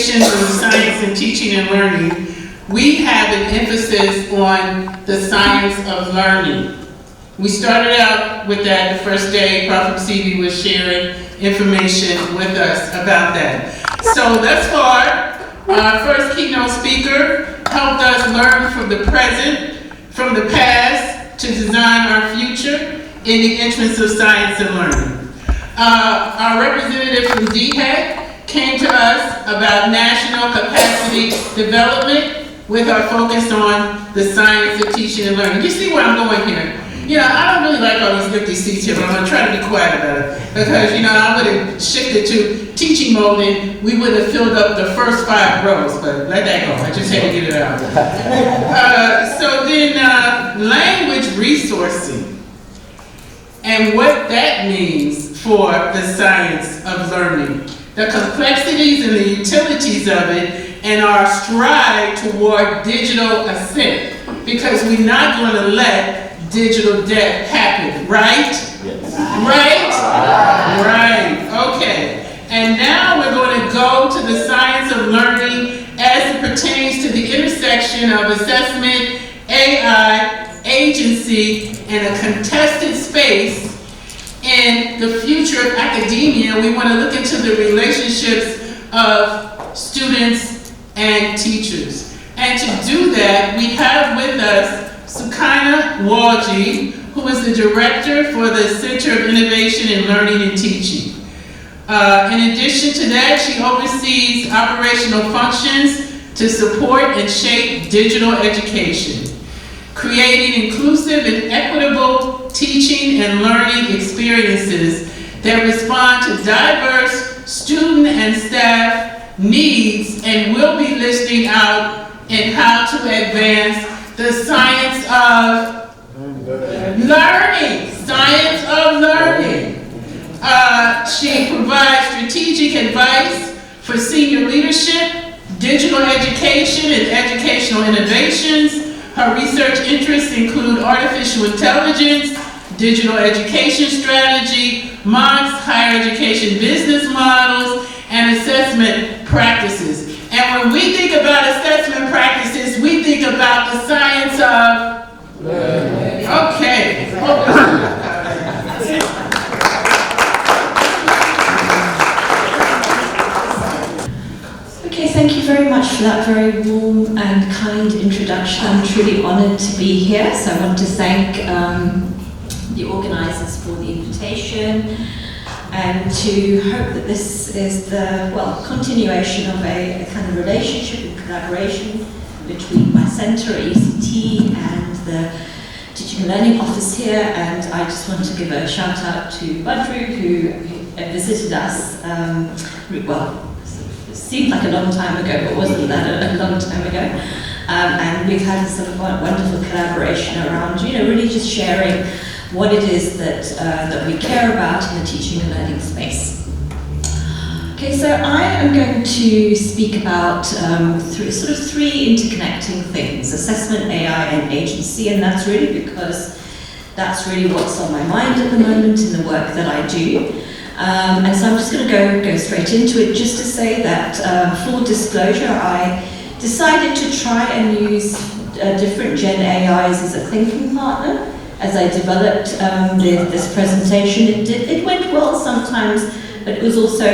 foundations of science in teaching and learning, we have an emphasis on the science of learning. We started out with that the first day Prof. CB was sharing information with us about that. So thus far, our first keynote speaker helped us learn from the present, from the past, to design our future in the entrance of science and learning. Our representative from DHEC came to us about national capacity development with our focus on the science of teaching and learning. You see where I'm going here? You know, I don't really like all these empty seats here, but I'm going to try to be quiet about it. Because, you know, I would have shifted to teaching mode and we would have filled up the first 5 rows, but let that go. I just had to get it out. So then, language resourcing and what that means for the science of learning, the complexities and the utilities of it, and our stride toward digital ascent, because we're not going to let digital death happen, right? Yes. Right? Right, okay. And now we're going to go to the science of learning as it pertains to the intersection of assessment, AI, agency, and a contested space in the future of academia. We want to look into the relationships of students and teachers. And to do that, we have with us Sukaina Walji, who is the director for the Center of Innovation in Learning and Teaching. In addition to that, she oversees operational functions to support and shape digital education, creating inclusive and equitable teaching and learning experiences that respond to diverse student and staff needs, and will be listing out in how to advance the science of learning. Science of learning. She provides strategic advice for senior leadership, digital education, and educational innovations. Her research interests include artificial intelligence, digital education strategy, MOOCs, higher education business models, and assessment practices. And when we think about assessment practices, we think about the science of learning. Okay. Okay, thank you very much for that very warm and kind introduction. I'm truly honored to be here. So I want to thank the organizers for the invitation, and to hope that this is the, continuation of a kind of relationship and collaboration between my center, ECT, and the Teaching and Learning Office here. And I just want to give a shout out to Badru, who visited us, it seemed like a long time ago, but wasn't that a long time ago. And we've had some wonderful collaboration around, really just sharing what it is that we care about in the teaching and learning space. Okay, so I am going to speak about three interconnecting things: assessment, AI, and agency, and that's really because that's really what's on my mind at the moment in the work that I do. And so I'm just going to go straight into it, just to say that, full disclosure, I decided to try and use different Gen AIs as a thinking partner as I developed this presentation. It went well sometimes, but it was also,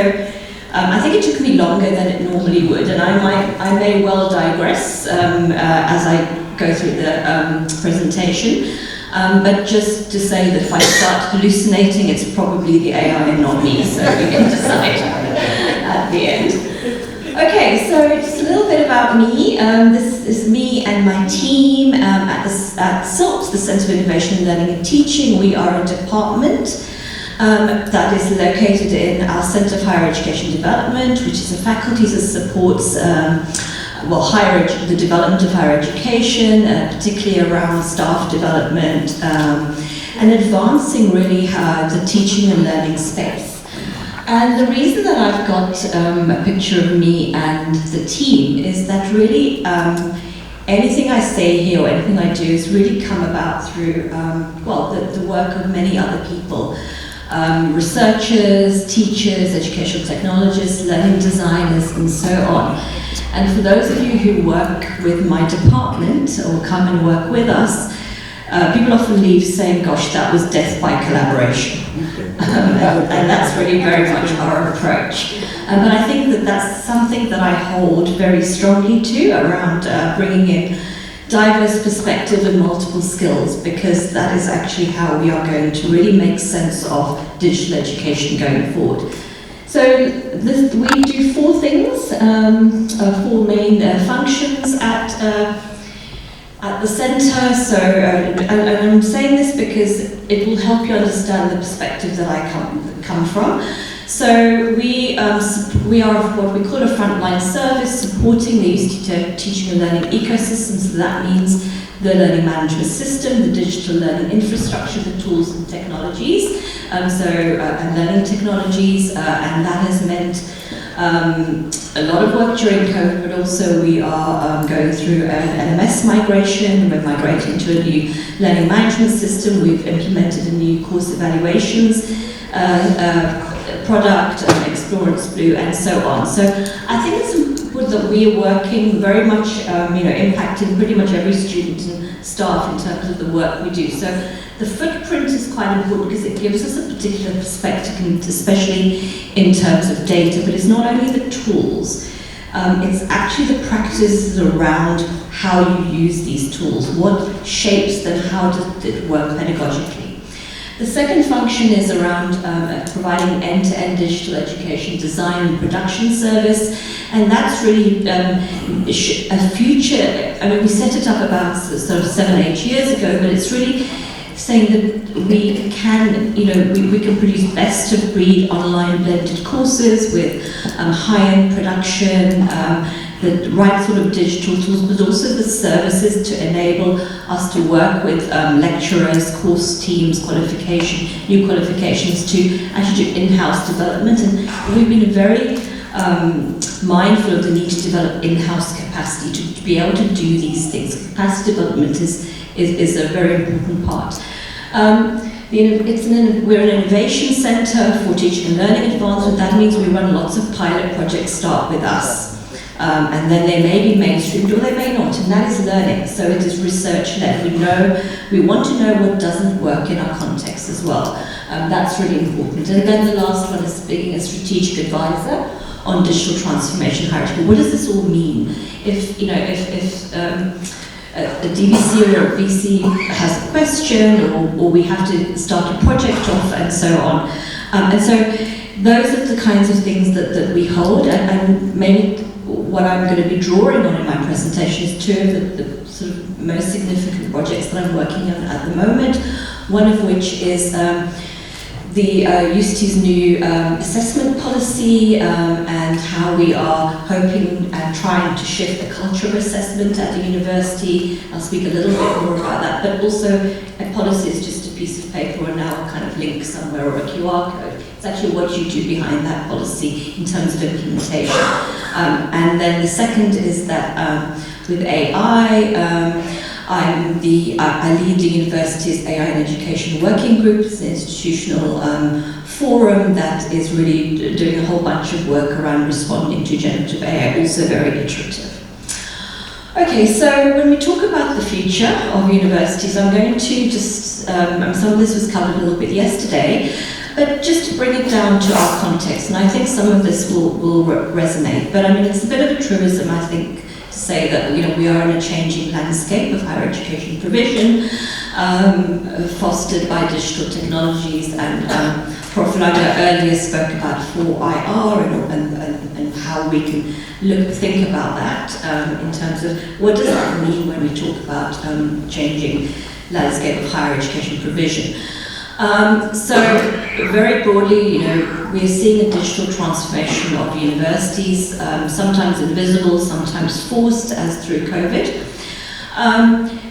I think it took me longer than it normally would, and I may well digress as I go through the presentation. But just to say that if I start hallucinating, it's probably the AI and not me, so we can decide at the end. Okay, so just a little bit about me. This is me and my team at SILT, the Center of Innovation in Learning and Teaching. We are a department that is located in our Center of Higher Education Development, which is a faculty that supports the development of higher education, particularly around staff development, and advancing really the teaching and learning space. And the reason that I've got a picture of me and the team is that really anything I say here or anything I do has really come about through, the work of many other people. researchers, teachers, educational technologists, learning designers, and so on. And for those of you who work with my department or come and work with us, people often leave saying, gosh, that was death by collaboration. And that's really very much our approach. But I think that that's something that I hold very strongly to, around bringing in diverse perspective and multiple skills, because that is actually how we are going to really make sense of digital education going forward. So we do four things, four main functions at the centre. So, and I'm saying this because it will help you understand the perspective that I come from. So we are what we call a frontline service, supporting the UTLO teaching and learning ecosystem. So that means the learning management system, the digital learning infrastructure, the tools and technologies, and learning technologies, and that has meant a lot of work during COVID, but also we are going through an LMS migration. We're migrating to a new learning management system. We've implemented a new course evaluations product, Explorance Blue, and so on. So I think it's important that we are working very much, impacting pretty much every student and staff in terms of the work we do. So the footprint is quite important because it gives us a particular perspective, and especially in terms of data. But it's not only the tools, it's actually the practices around how you use these tools, what shapes them, how does it work pedagogically. The second function is around providing end-to-end digital education design and production service, and that's really a future. I mean, we set it up about sort of 7-8 years ago, but it's really saying that we can, we can produce best-of-breed online blended courses with high-end production, the right sort of digital tools, but also the services to enable us to work with lecturers, course teams, new qualifications, to actually do in-house development. And we've been very mindful of the need to develop in-house capacity to be able to do these things. Capacity development is a very important part. We're an innovation centre for teaching and learning advancement. That means we run lots of pilot projects start with us. And then they may be mainstreamed or they may not, and that is learning. So it is research-led. We want to know what doesn't work in our context as well. That's really important. And then the last one is being a strategic advisor on digital transformation hierarchy. What does this all mean? If a DVC or a VC has a question, or we have to start a project off, and so on. And so those are the kinds of things that we hold, and maybe what I'm going to be drawing on in my presentation is two of the sort of most significant projects that I'm working on at the moment, one of which is the UCT's new assessment policy, and how we are hoping and trying to shift the culture of assessment at the university. I'll speak a little bit more about that, but also a policy is just a piece of paper or now a kind of link somewhere or a QR code. It's actually what you do behind that policy in terms of implementation. And then the second is that with AI, I lead the university's AI and Education Working Group. It's an institutional forum that is really doing a whole bunch of work around responding to generative AI, also very iterative. Okay, so when we talk about the future of universities, I'm going to just, some of this was covered a little bit yesterday, but just to bring it down to our context, and I think some of this will resonate, but I mean, it's a bit of a truism, I think, to say that we are in a changing landscape of higher education provision, fostered by digital technologies, and Prof earlier spoke about 4IR and how we can think about that in terms of what does that mean when we talk about changing landscape of higher education provision. So very broadly, we are seeing a digital transformation of universities, sometimes invisible, sometimes forced, as through COVID.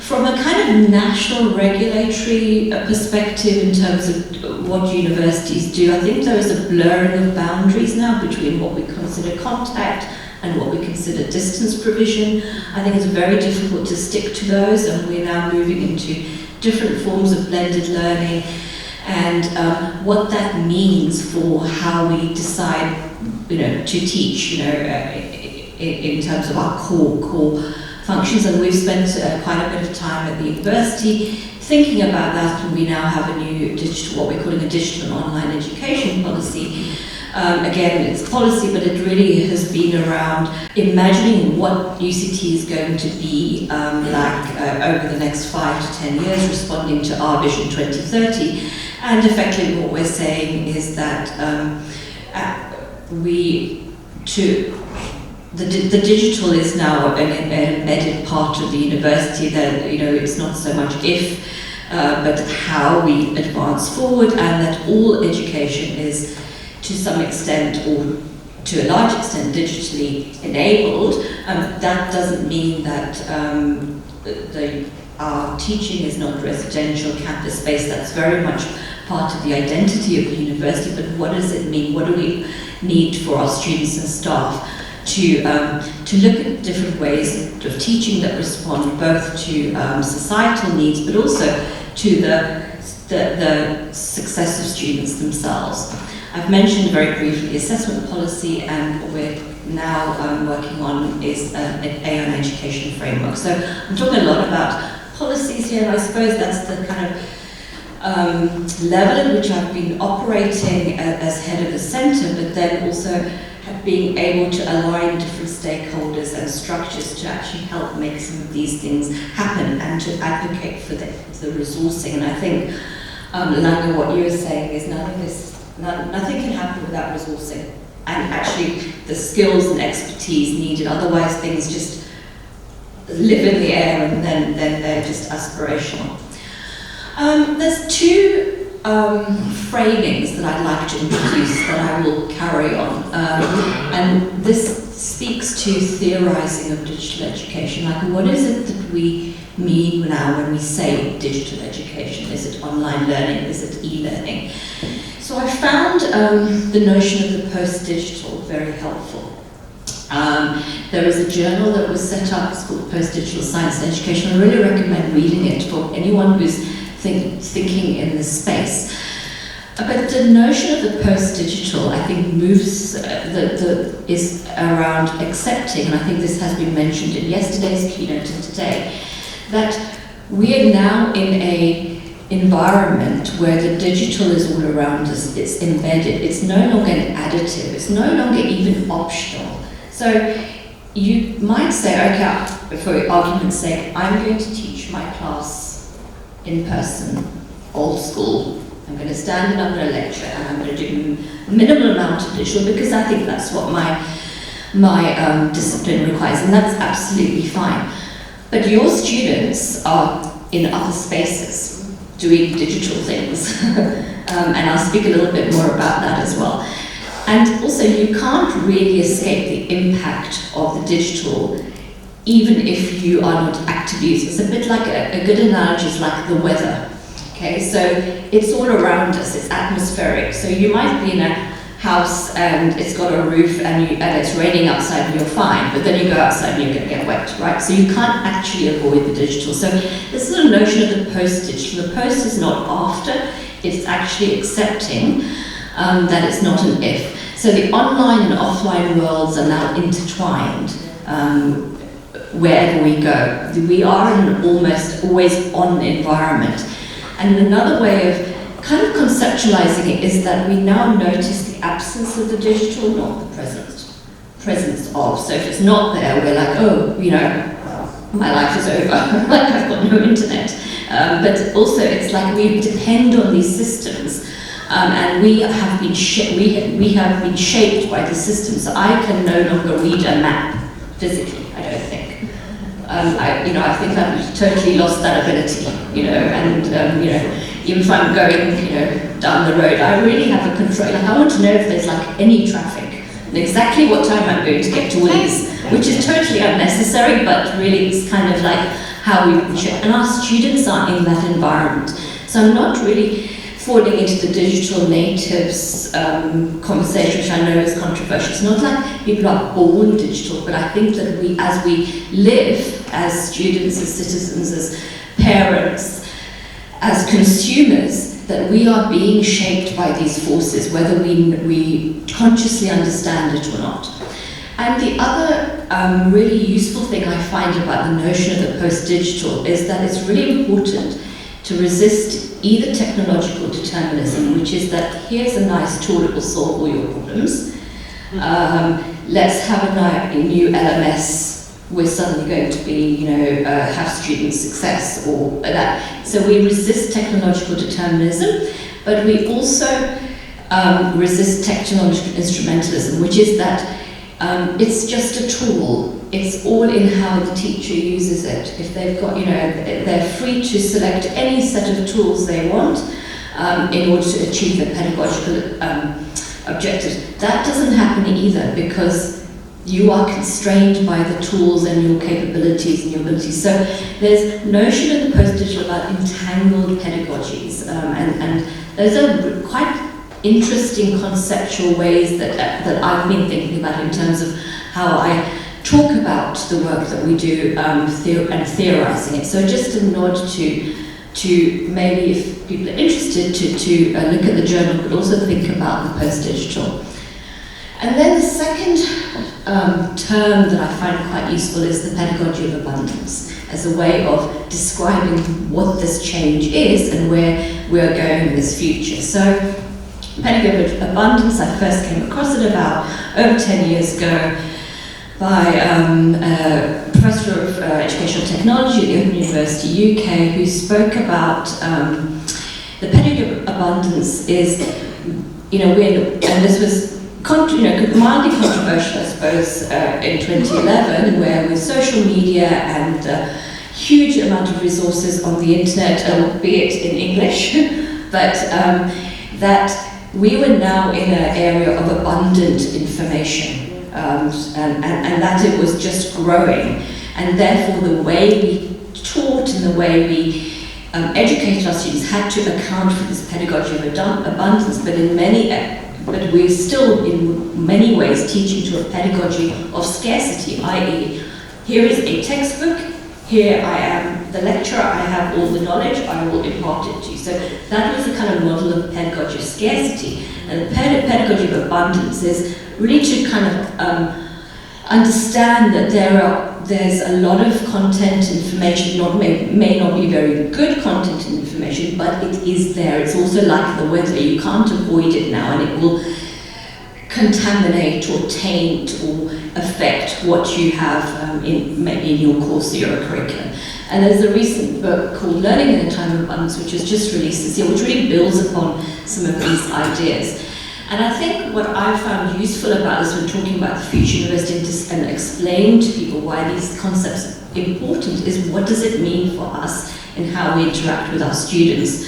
From a kind of national regulatory perspective in terms of what universities do, I think there is a blurring of boundaries now between what we consider contact and what we consider distance provision. I think it's very difficult to stick to those, and we're now moving into different forms of blended learning. and what that means for how we decide, to teach, in terms of our core functions. And we've spent quite a bit of time at the university thinking about that, and we now have a new digital, what we're calling a digital and online education policy. Again, it's policy, but it really has been around imagining what UCT is going to be over the next 5 to 10 years, responding to our Vision 2030. And effectively what we're saying is that the digital is now an embedded part of the university, that it's not so much if, but how we advance forward, and that all education is to some extent, or to a large extent, digitally enabled. That doesn't mean that our teaching is not residential, campus-based. That's very much part of the identity of the university, but what does it mean? What do we need for our students and staff to look at different ways of teaching that respond both to societal needs, but also to the success of students themselves. I've mentioned very briefly the assessment policy, and what we're now working on is an Aon education framework. So I'm talking a lot about policies here, and I suppose that's the kind of level at which I've been operating as head of the centre, but then also being able to align different stakeholders and structures to actually help make some of these things happen and to advocate for the resourcing. And I think, Langa, what you were saying is nothing can happen without resourcing, and actually the skills and expertise needed. Otherwise, things just live in the air, and then they're just aspirational. There's two framings that I'd like to introduce that I will carry on, and this speaks to theorizing of digital education. Like, what is it that we mean now when we say digital education? Is it online learning? Is it e-learning? So I found the notion of the post-digital very helpful. There is a journal that was set up, it's called Post-Digital Science and Education. I really recommend reading it for anyone who's thinking in this space. But the notion of the post-digital, I think, moves, is around accepting, and I think this has been mentioned in yesterday's keynote and today, that we are now in a environment where the digital is all around us, it's embedded, it's no longer an additive, it's no longer even optional. So you might say, okay, for argument's sake, I'm going to teach my class in person, old school. I'm going to stand and I'm going to lecture, and I'm going to do a minimal amount of digital because I think that's what my discipline requires, and that's absolutely fine. But your students are in other spaces doing digital things, and I'll speak a little bit more about that as well. And also, you can't really escape the impact of the digital, even if you are not active users. It's a bit like a good analogy is like the weather. Okay, so it's all around us, it's atmospheric. So you might be in a house and it's got a roof and it's raining outside and you're fine, but then you go outside and you're going to get wet, right? So you can't actually avoid the digital. So this is a notion of the post-digital. The post is not after, it's actually accepting that it's not an if. So the online and offline worlds are now intertwined wherever we go. We are in an almost always on environment. And another way of kind of conceptualizing it is that we now notice the absence of the digital, not the presence of. So if it's not there, we're like, oh, my life is over, like I've got no internet. But also it's like we depend on these systems, and we have been shaped by the systems. So I can no longer read a map physically, I don't think. I think I've totally lost that ability, and even if I'm going, down the road, I really have a control. Like, I want to know if there's like any traffic and exactly what time I'm going to get to Woolies, which is totally unnecessary, but really it's kind of like how we should. And our students are in that environment. So I'm not really falling into the digital natives conversation, which I know is controversial. It's not like people are born digital, but I think that as we live as students, as citizens, as parents, as consumers, that we are being shaped by these forces, whether we consciously understand it or not. And the other really useful thing I find about the notion of the post-digital is that it's really important to resist either technological determinism, which is that here's a nice tool that will solve all your problems. Let's have a new LMS. We're suddenly going to be, have student success or that. So we resist technological determinism, but we also resist technological instrumentalism, which is that it's just a tool. It's all in how the teacher uses it. If they've got, they're free to select any set of tools they want in order to achieve their pedagogical objectives. That doesn't happen either, because you are constrained by the tools and your capabilities and your abilities. So there's notion in the post-digital about entangled pedagogies, and those are quite interesting conceptual ways that I've been thinking about in terms of how I talk about the work that we do and theorizing it. So just a nod to maybe, if people are interested, to look at the journal, but also think about the post-digital. And then the second term that I find quite useful is the pedagogy of abundance, as a way of describing what this change is and where we're going in this future. So pedagogy of abundance, I first came across it about over 10 years ago by a professor of educational technology at the Open University UK, who spoke about the pedagogy of abundance is, and this was mildly controversial, I suppose, in 2011, where with social media and a huge amount of resources on the internet, albeit in English, but that we were now in an area of abundant information, and that it was just growing, and therefore the way we taught and the way we educated our students had to account for this pedagogy of abundance, but we're still in many ways teaching to a pedagogy of scarcity, i.e. here is a textbook, here I am the lecturer, I have all the knowledge, I will impart it to you. So that was the kind of model of pedagogy of scarcity. And the pedagogy of abundance is really to kind of understand that there's a lot of content, information, may not be very good content and information, but it is there. It's also like the weather. You can't avoid it now, and it will contaminate or taint or affect what you have maybe in your course or your curriculum. And there's a recent book called Learning in a Time of Abundance, which was just released this year, which really builds upon some of these ideas. And I think what I found useful about this when talking about the future university and explaining to people why these concepts are important is, what does it mean for us in how we interact with our students?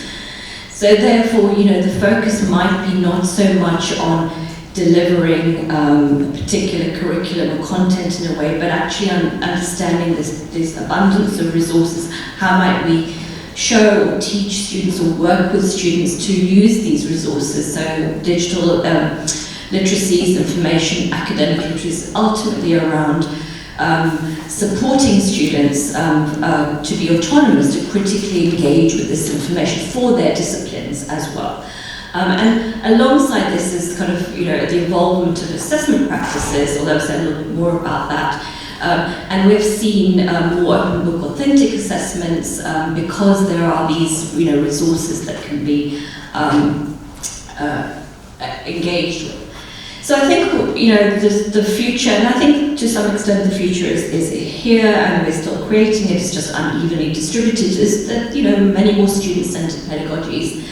So therefore, the focus might be not so much on delivering a particular curriculum or content in a way, but actually understanding this abundance of resources. How might we show or teach students or work with students to use these resources? So digital literacies, information, academic literacies, ultimately around supporting students to be autonomous, to critically engage with this information for their disciplines as well. And alongside this is kind of, the involvement of assessment practices, although I've said a little bit more about that. And we've seen more open book authentic assessments because there are these, resources that can be engaged with. So I think, the future, and I think to some extent the future is here, and we're still creating it. It's just unevenly distributed. Is that many more student-centered pedagogies.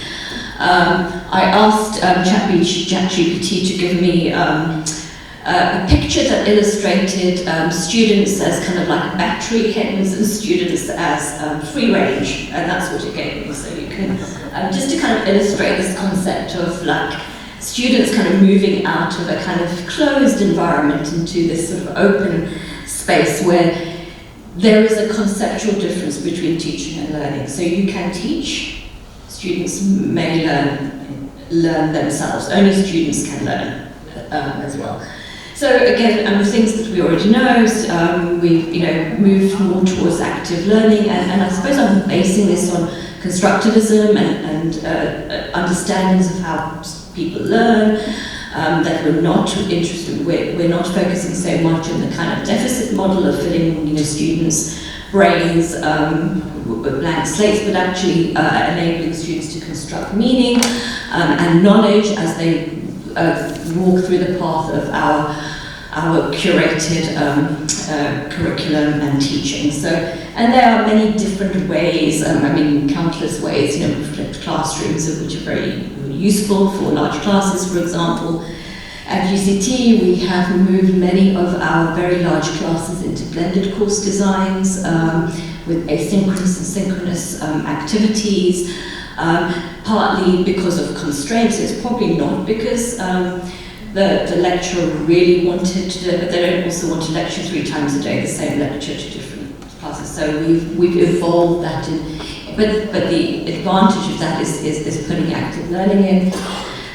I asked ChatGPT to give me a picture that illustrated students as kind of like battery hens and students as free range, and that's what it gave me. So you can, just to kind of illustrate this concept of like students kind of moving out of a kind of closed environment into this sort of open space where there is a conceptual difference between teaching and learning. So you can teach, students may learn themselves, only students can learn as well. So again, the things that we already know, we've moved more towards active learning, and I suppose I'm basing this on constructivism and understandings of how people learn. That we're not interested, we're not focusing so much on the kind of deficit model of filling students' brains with blank slates, but actually enabling students to construct meaning and knowledge as they walk through the path of our curated curriculum and teaching. So, and there are many different ways, countless ways, flipped classrooms, which are very useful for large classes, for example. At UCT, we have moved many of our very large classes into blended course designs with asynchronous and synchronous activities, partly because of constraints. It's probably not because the lecturer really wanted to do it, but they don't also want to lecture 3 times a day, the same lecture to different classes. So we've evolved that but the advantage of that is putting active learning in.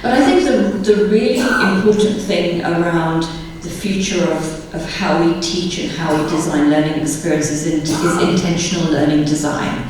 But I think the really important thing around the future of how we teach and how we design learning experiences is intentional learning design.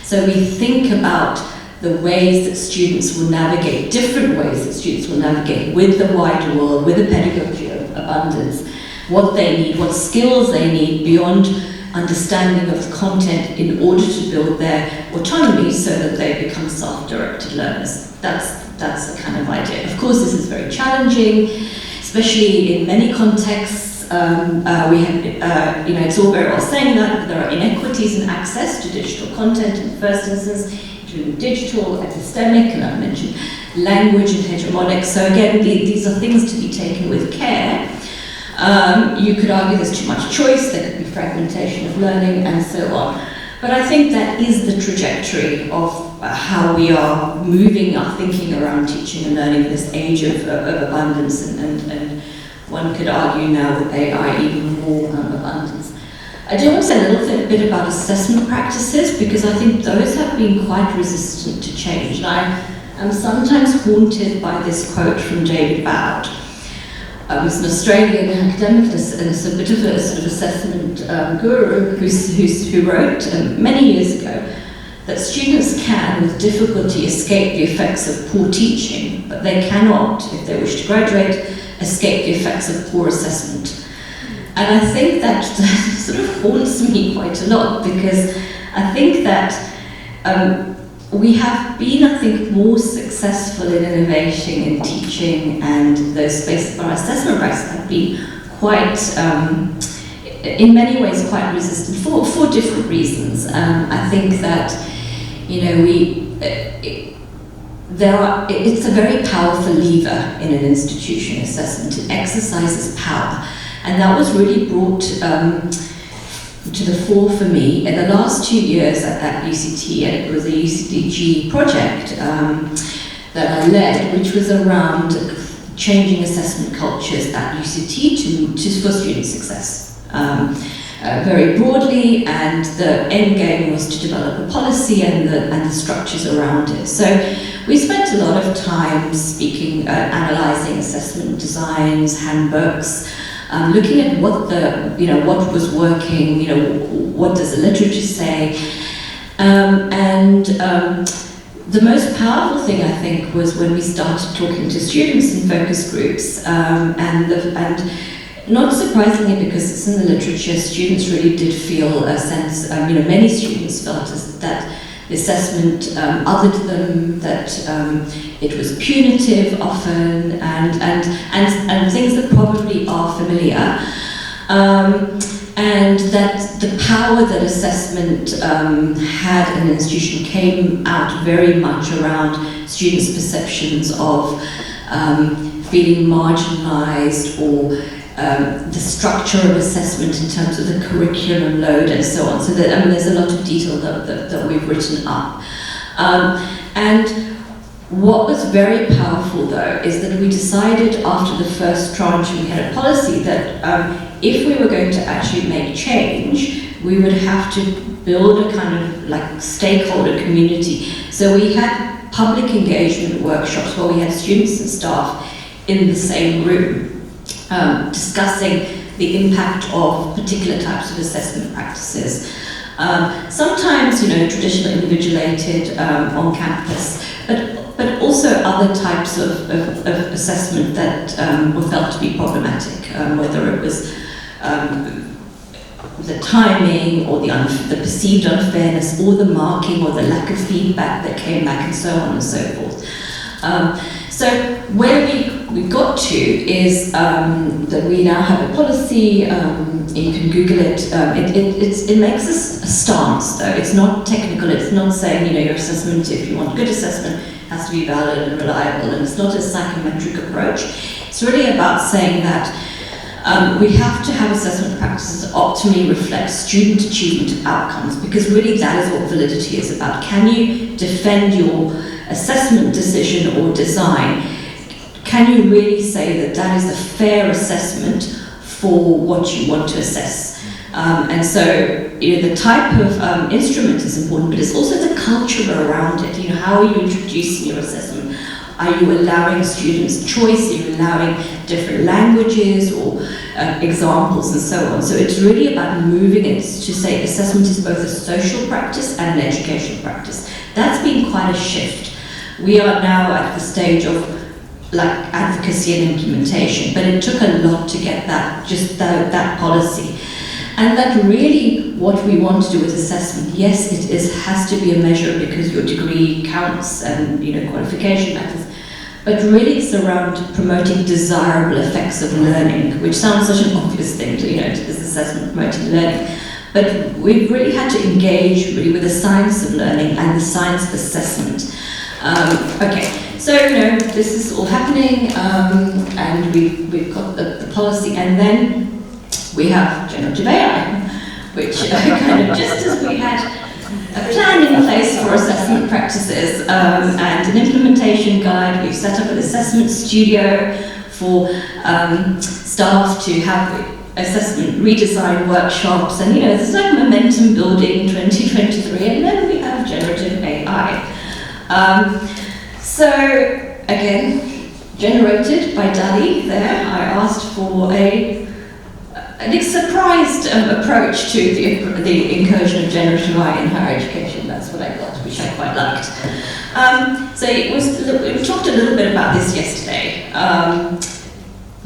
So we think about the ways that students will navigate, different ways that students will navigate with the wider world, with the pedagogy of abundance, what they need, what skills they need beyond understanding of the content in order to build their autonomy so that they become self-directed learners. That's the kind of idea. Of course, this is very challenging, especially in many contexts. We have, it's all very well saying that, but there are inequities in access to digital content in the first instance, including digital, epistemic, and I've mentioned language and hegemonic. So again, these are things to be taken with care. You could argue there's too much choice, there could be fragmentation of learning, and so on. But I think that is the trajectory of how we are moving our thinking around teaching and learning in this age of abundance, and one could argue now with AI even more abundance. I do want to say a little bit about assessment practices, because I think those have been quite resistant to change. And I am sometimes haunted by this quote from David Bowd. He's an Australian academic and a bit of a sort of assessment guru who wrote many years ago that students can, with difficulty, escape the effects of poor teaching, but they cannot, if they wish to graduate, escape the effects of poor assessment. And I think that sort of haunts me quite a lot, because I think that we have been, I think, more successful in innovating in teaching, and those spaces of our assessment practices have been quite, in many ways, quite resistant for different reasons. I think that, it's a very powerful lever in an institution, assessment. It exercises power, and that was really brought to the fore for me in the last 2 years at UCT, and it was a UCDG project that I led, which was around changing assessment cultures at UCT for student success. Very broadly, and the end game was to develop a policy and the structures around it. So we spent a lot of time speaking, analysing assessment designs, handbooks, looking at what was working, what does the literature say, and the most powerful thing, I think, was when we started talking to students in focus groups, and not surprisingly, because it's in the literature, students really did feel a sense, many students felt that the assessment othered them, that it was punitive often, and things that probably are familiar, and that the power that assessment had in an institution came out very much around students' perceptions of feeling marginalized, or the structure of assessment in terms of the curriculum load and so on. So that, there's a lot of detail that we've written up. And what was very powerful, though, is that we decided after the first tranche, we had a policy that if we were going to actually make change, we would have to build a kind of like stakeholder community. So we had public engagement workshops where we had students and staff in the same room. discussing the impact of particular types of assessment practices. Sometimes, traditional invigilated on campus, but also other types of assessment that were felt to be problematic, whether it was the timing or the perceived unfairness or the marking or the lack of feedback that came back and so on and so forth. So where we got to is that we now have a policy, you can Google it, it makes a stance though, it's not technical, it's not saying, your assessment, if you want good assessment, has to be valid and reliable, and it's not a psychometric approach. It's really about saying that we have to have assessment practices that optimally reflect student achievement outcomes, because really that is what validity is about. Can you defend your assessment decision or design? Can you really say that that is a fair assessment for what you want to assess? And so, the type of instrument is important, but it's also the culture around it. How are you introducing your assessment? Are you allowing students choice? Are you allowing different languages or examples and so on? So it's really about moving it to say assessment is both a social practice and an educational practice. That's been quite a shift. We are now at the stage of advocacy and implementation, but it took a lot to get that policy. And that really what we want to do with assessment, yes, it has to be a measure because your degree counts and qualification matters, but really it's around promoting desirable effects of learning, which sounds such an obvious thing to, this assessment promoting learning. But we've really had to engage really with the science of learning and the science of assessment. Okay, so this is all happening, and we've got the policy, and then we have generative AI, which kind of just as we had a plan in place for assessment practices and an implementation guide, we've set up an assessment studio for staff to have assessment redesign workshops, and there's like momentum building 2023, and then we have generative AI. So again, generated by DALL-E there, I asked for a surprised approach to the incursion of generative AI in higher education. That's what I got, which I quite liked. So we talked a little bit about this yesterday,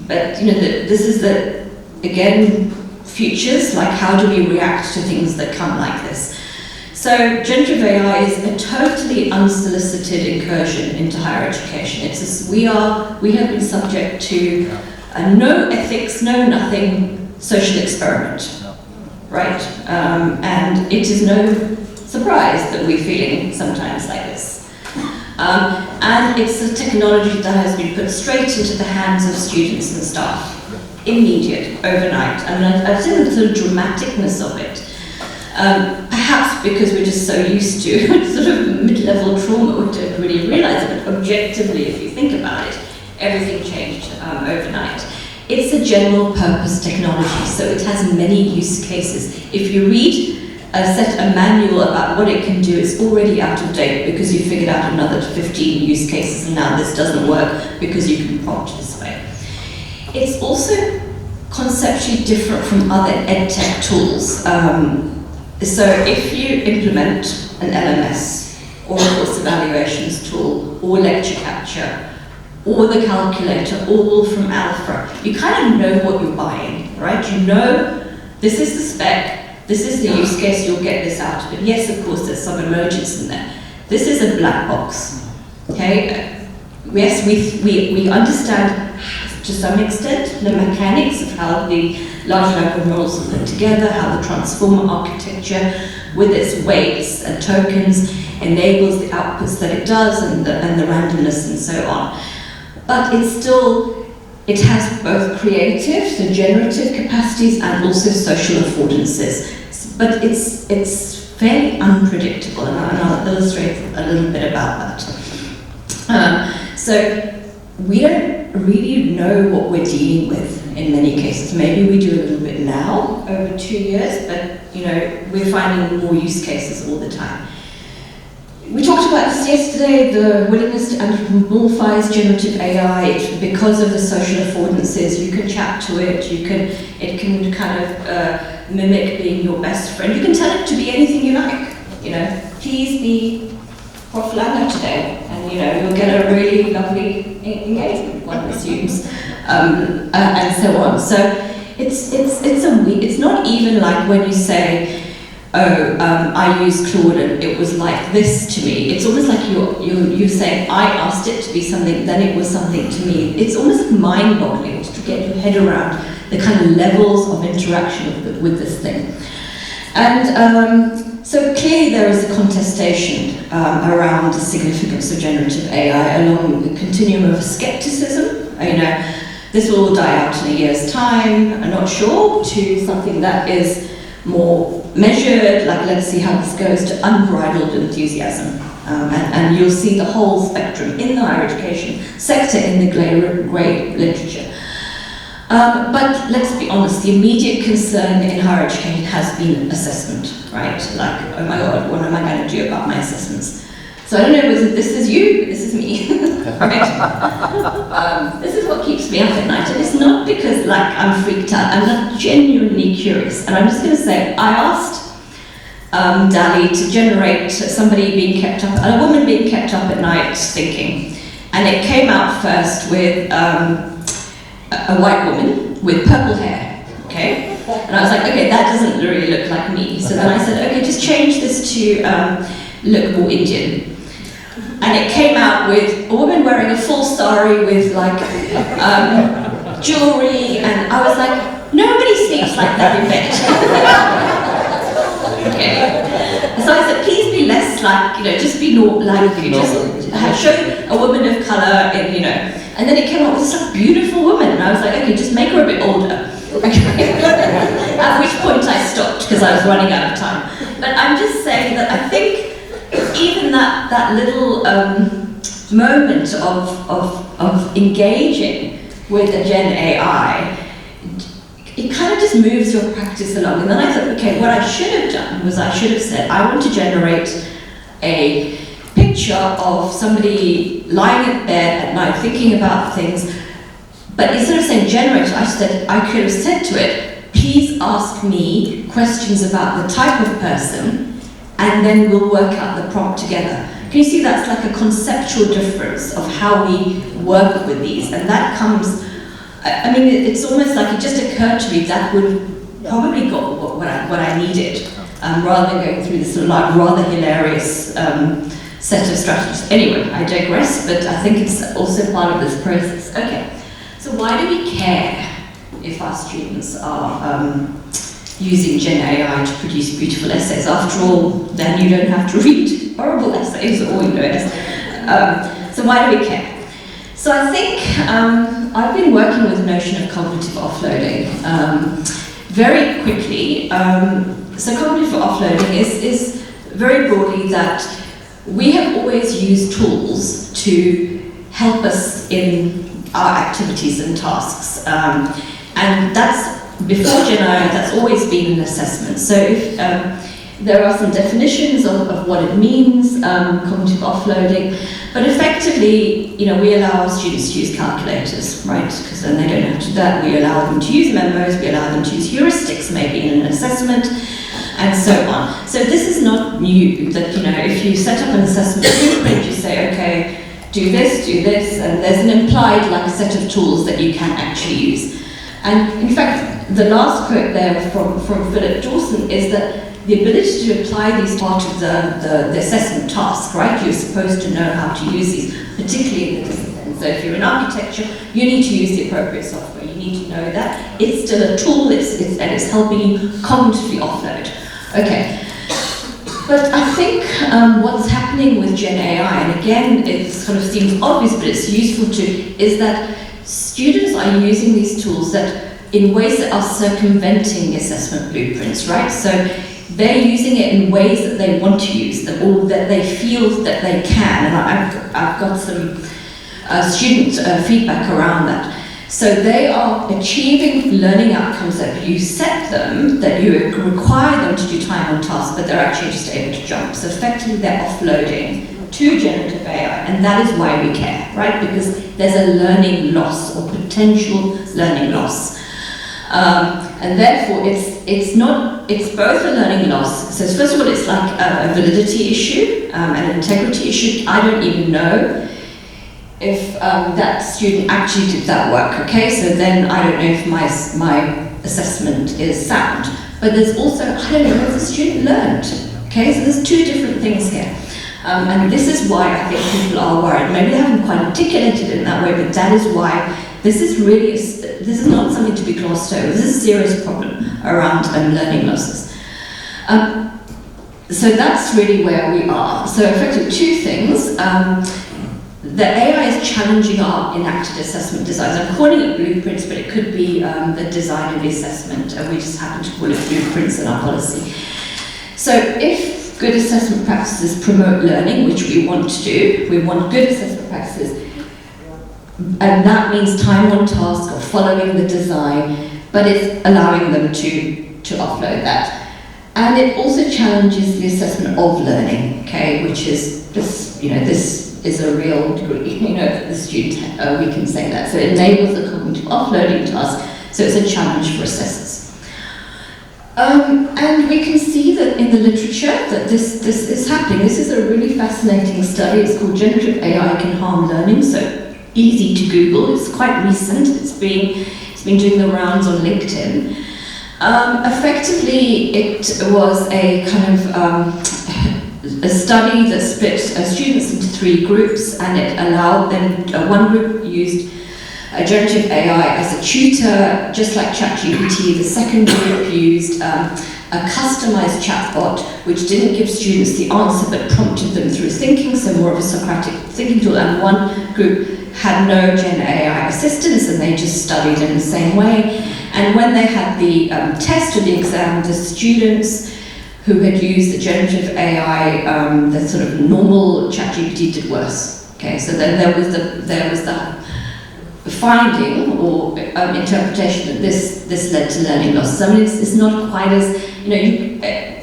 but this is again futures, like how do we react to things that come like this. So generative AI is a totally unsolicited incursion into higher education. We have been subject to no ethics, no nothing social experiment, right? And it is no surprise that we're feeling sometimes like this. And it's a technology that has been put straight into the hands of students and staff, immediate, overnight. I mean, I've seen the sort of dramaticness of it. Perhaps because we're just so used to sort of mid-level trauma, we don't really realize it, but objectively, if you think about it, everything changed overnight. It's a general purpose technology, so it has many use cases. If you read a manual about what it can do, it's already out of date because you figured out another 15 use cases and now this doesn't work because you can prompt this way. It's also conceptually different from other edtech tools. So if you implement an LMS or a course evaluations tool or lecture capture or the calculator, all from Alpha, you kind of know what you're buying, right? This is the spec, this is the use case, you'll get this out. But yes, of course, there's some emergence in there. This is a black box, okay? Yes, we understand to some extent the mechanics of how the large language models are put together, how the transformer architecture with its weights and tokens enables the outputs that it does and the randomness and so on. But it has both creative, so generative capacities and also social affordances. But it's fairly unpredictable, and I'll illustrate a little bit about that. So we don't really know what we're dealing with in many cases. Maybe we do a little bit now, over 2 years, but we're finding more use cases all the time. we talked about this yesterday, the willingness to anthropomorphize generative AI because of the social affordances. You can chat to it, it can kind of mimic being your best friend. You can tell it to be anything you like. Please be Prof today, and you'll get a really lovely engagement, one assumes, and so on. So it's not even like when you say, I used Claude and it was like this to me. It's almost like you're saying, I asked it to be something, then it was something to me. It's almost mind-boggling to get your head around the kind of levels of interaction with this thing. And so clearly there is a contestation around the significance of generative AI along the continuum of skepticism. This will all die out in a year's time, I'm not sure, to something that is more measured, like let's see how this goes, to unbridled enthusiasm. And you'll see the whole spectrum in the higher education sector in the grey literature. But let's be honest, the immediate concern in higher education has been assessment, right? Like, oh my God, what am I going to do about my assessments? So I don't know whether this is you, but this is me, right? This is what keeps me up at night, and it's not because I'm freaked out, I'm not genuinely curious. And I'm just going to say, I asked DALL-E to generate somebody being kept up, a woman being kept up at night thinking, and it came out first with a white woman with purple hair, okay? And I was like, okay, that doesn't really look like me. So then I said, okay, just change this to look more Indian. And it came out with a woman wearing a full sari with jewelry, and I was like, nobody sleeps like that in bed. Okay. So I said, please be less just be normal, just show a woman of colour, and then it came out with this beautiful woman, and I was like, okay, just make her a bit older. Okay. At which point I stopped because I was running out of time. But I'm just saying that I think even that little moment of engaging with a Gen AI, it kind of just moves your practice along. And then I thought, okay, what I should have done was I should have said, I want to generate a picture of somebody lying in bed at night thinking about things. But instead of saying generate, I could have said to it, please ask me questions about the type of person, and then we'll work out the prompt together. Can you see that's like a conceptual difference of how we work with these? And that comes, it's almost like it just occurred to me that would probably got what I needed, rather than going through this rather hilarious set of strategies. Anyway, I digress, but I think it's also part of this process. Okay, so why do we care if our students are using Gen AI to produce beautiful essays? After all, then you don't have to read horrible essays or so why do we care? So I think I've been working with the notion of cognitive offloading very quickly. So cognitive offloading is very broadly that we have always used tools to help us in our activities and tasks. And that's, before Gen AI, that's always been an assessment. So if there are some definitions of what it means, cognitive offloading, but effectively, we allow our students to use calculators, right? Because then they don't have to do that. We allow them to use memos, we allow them to use heuristics, maybe in an assessment, and so on. So this is not new, that, if you set up an assessment blueprint, you say, okay, do this, and there's an implied set of tools that you can actually use. And in fact, the last quote there from Philip Dawson is that the ability to apply these part of the assessment task, right? You're supposed to know how to use these, particularly in the discipline. So if you're in architecture, you need to use the appropriate software. You need to know that it's still a tool, and it's helping you cognitively offload. Okay. But I think what's happening with Gen AI, and again, it sort of seems obvious, but it's useful too, is that students are using these tools that in ways that are circumventing assessment blueprints, right? So they're using it in ways that they want to use them, or that they feel that they can. And I've got some student feedback around that. So they are achieving learning outcomes that you set them, that you require them to do time on task, but they're actually just able to jump. So effectively they're offloading to generative AI, and that is why we care, right? Because there's a learning loss or potential learning loss. And therefore it's both a learning loss. So first of all, it's like a validity issue, an integrity issue. I don't even know if that student actually did that work, okay? So then I don't know if my assessment is sound. But there's also, I don't know if the student learned, okay? So there's two different things here. And this is why I think people are worried. Maybe they haven't quite articulated it in that way, but that is why this is really, this is not something to be glossed over. This is a serious problem around learning losses. So that's really where we are. So effectively two things. The AI is challenging our enacted assessment designs. I'm calling it blueprints, but it could be the design of the assessment. We just happen to call it blueprints in our policy. So if good assessment practices promote learning, which we want to do, we want good assessment practices, and that means time on task or following the design, but it's allowing them to offload that. And it also challenges the assessment of learning, okay, which is this, this is a real degree, that the student, we can say that. So it enables the cognitive offloading task, so it's a challenge for assessors. And we can see that in the literature that this is happening. This is a really fascinating study. It's called Generative AI Can Harm Learning, so easy to Google. It's quite recent. It's been doing the rounds on LinkedIn. Effectively, it was a kind of a study that split students into three groups, and it allowed them, one group used generative AI as a tutor, just like ChatGPT. The second group used a customized chatbot, which didn't give students the answer but prompted them through thinking, so more of a Socratic thinking tool. And one group had no Gen AI assistance, and they just studied in the same way. And when they had the test or the exam, the students who had used the generative AI, the sort of normal ChatGPT, did worse. Okay, so then there was the finding or interpretation that this led to learning loss. So I mean, it's not quite as,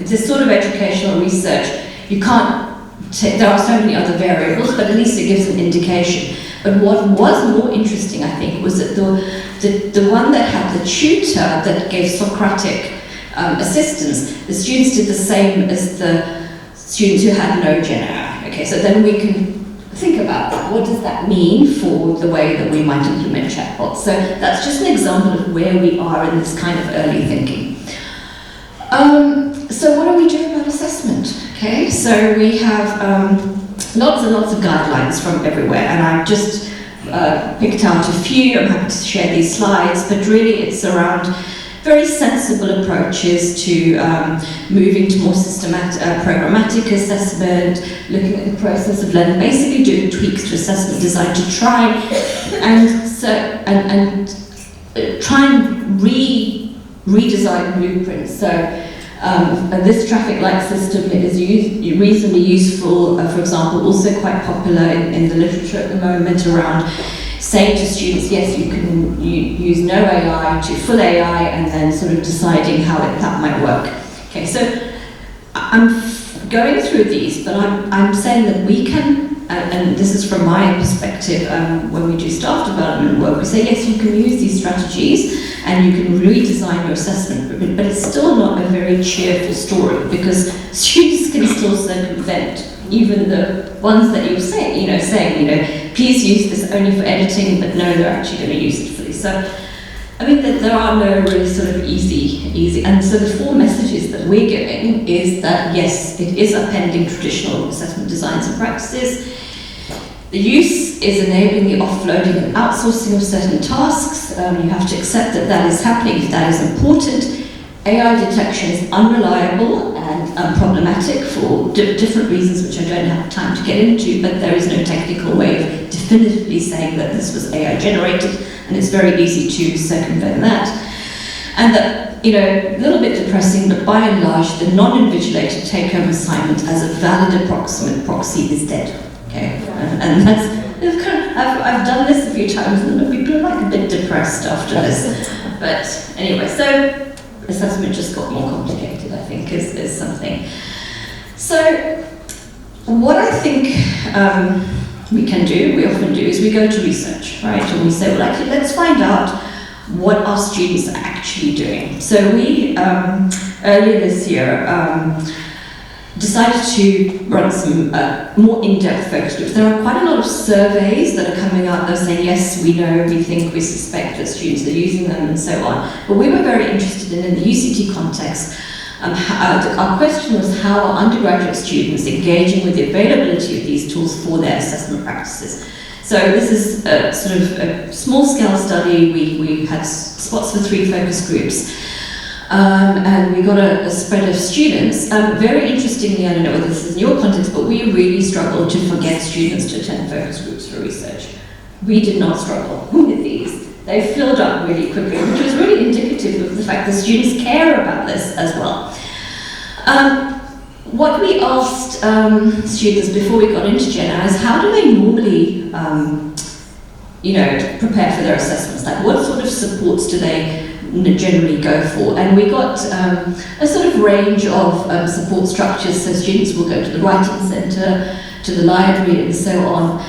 this sort of educational research, you can't take, there are so many other variables, but at least it gives an indication. But what was more interesting, I think, was that the one that had the tutor that gave Socratic assistance, the students did the same as the students who had no Gen AI. Okay, so then we can think about that. What does that mean for the way that we might implement chatbots? So that's just an example of where we are in this kind of early thinking. So what do we do about assessment? Okay, so we have lots and lots of guidelines from everywhere, and I've just picked out a few. I'm happy to share these slides, but really it's around very sensible approaches to moving to more systematic, programmatic assessment, looking at the process of learning, basically doing tweaks to assessment design to try and try and redesign blueprints. So this traffic light system is reasonably useful, for example, also quite popular in the literature at the moment around saying to students, yes, you can use no AI to full AI, and then sort of deciding how that might work. Okay, so I'm going through these, but I'm saying that we can, and this is from my perspective, when we do staff development work, we say, yes, you can use these strategies and you can redesign your assessment, but it's still not a very cheerful story, because students can still circumvent even the ones that you're saying, please use this only for editing, but no, they're actually going to use it fully. So, I mean, there are no really sort of easy, and so the four messages that we're giving is that, yes, it is upending traditional assessment designs and practices. The use is enabling the offloading and outsourcing of certain tasks. You have to accept that that is happening if that is important. AI detection is unreliable and problematic for different reasons, which I don't have time to get into, but there is no technical way of definitively saying that this was AI generated, and it's very easy to circumvent that. And that, a little bit depressing, but by and large, the non-invigilated take-home assignment as a valid approximate proxy is dead. Okay, and that's, I've done this a few times, and people are like a bit depressed depressed after this. But anyway, so assessment just got more complicated, I think, is something. So what I think we can do, we often do, is we go to research, right? And we say, well, actually, let's find out what our students are actually doing. So we, earlier this year, decided to run some more in-depth focus groups. There are quite a lot of surveys that are coming out that are saying, yes, we know, we think, we suspect that students are using them and so on. But we were very interested in the UCT context. Our question was how are undergraduate students engaging with the availability of these tools for their assessment practices. So this is a sort of a small-scale study. We had spots for 3 focus groups. And we got a spread of students. Very interestingly, I don't know whether this is in your context, but we really struggled to get students to attend focus groups for research. We did not struggle with these. They filled up really quickly, which was really indicative of the fact that students care about this as well. What we asked students before we got into Gen A is how do they normally prepare for their assessments? Like what sort of supports do they generally go for? And we got a sort of range of support structures. So students will go to the writing centre, to the library and so on.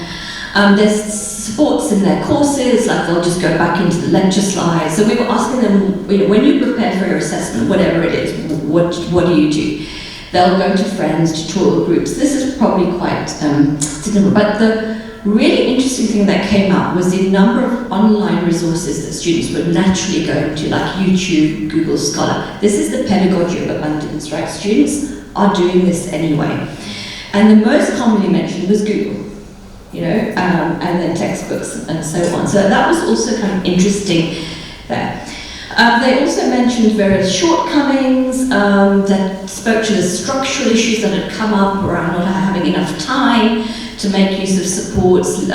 There's supports in their courses, like they'll just go back into the lecture slides. So we were asking them, when you prepare for your assessment, whatever it is, what do you do? They'll go to friends, tutorial groups. This is probably quite significant. But the really interesting thing that came out was the number of online resources that students were naturally going to, like YouTube, Google Scholar. This is the pedagogy of abundance, right? Students are doing this anyway. And the most commonly mentioned was Google, and then textbooks and so on. So that was also kind of interesting there. They also mentioned various shortcomings that spoke to the structural issues that had come up around not having enough time to make use of supports.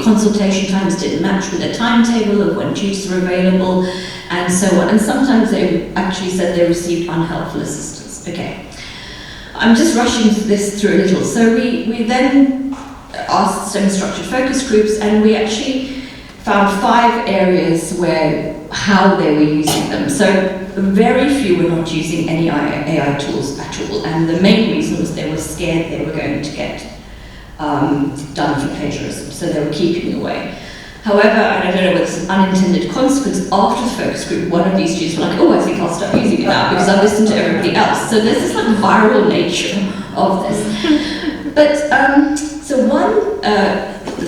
Consultation times didn't match with their timetable of when tutors were available, and so on. And sometimes they actually said they received unhelpful assistance. Okay, I'm just rushing this through a little. So we then asked semi-structured focus groups, and we actually found 5 areas where how they were using them. So very few were not using any AI tools at all, and the main reason was they were scared they were going to get done for plagiarism, so they were keeping away. However, and I don't know whether it's an unintended consequence, after the focus group, one of these students were like, oh, I think I'll start using it now because I've listened to everybody else. So there's this like viral nature of this. But so one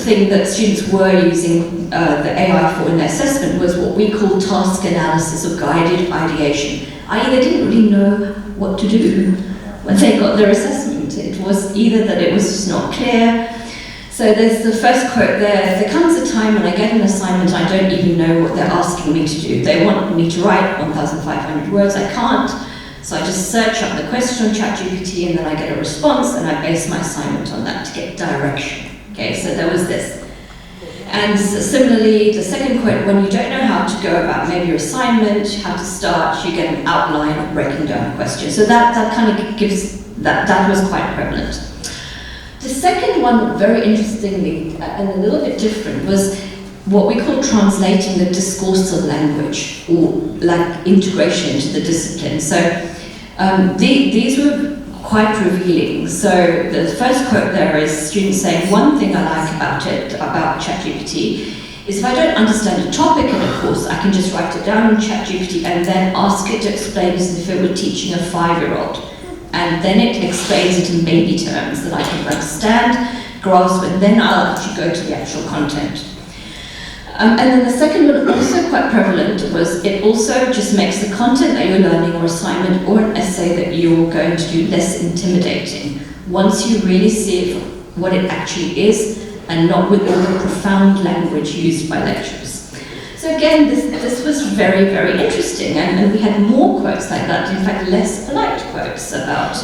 thing that students were using the AI for in their assessment was what we call task analysis or guided ideation, i.e. they didn't really know what to do when they got their assessment. It was either that it was just not clear. So there's the first quote there comes a time when I get an assignment I don't even know what they're asking me to do. They want me to write 1,500 words, I can't. So I just search up the question on ChatGPT and then I get a response and I base my assignment on that to get direction. Okay, so there was this. And similarly, the second quote, when you don't know how to go about maybe your assignment, how to start, you get an outline of breaking down a question. So that kind of gives, that was quite prevalent. The second one, very interestingly, and a little bit different, was what we call translating the discursive language, or like integration into the discipline. So these were quite revealing. So the first quote there is students saying, one thing I like about ChatGPT, is if I don't understand a topic in a course, I can just write it down in ChatGPT and then ask it to explain as if it were teaching a 5-year-old. And then it explains it in baby terms that I can understand, grasp, and then I'll actually go to the actual content. And then the second one, also quite prevalent, was it also just makes the content that you're learning or assignment or an essay that you're going to do less intimidating. Once you really see it for what it actually is and not with all the profound language used by lecturers. So again, this was very, very interesting, and we had more quotes like that, in fact less polite quotes about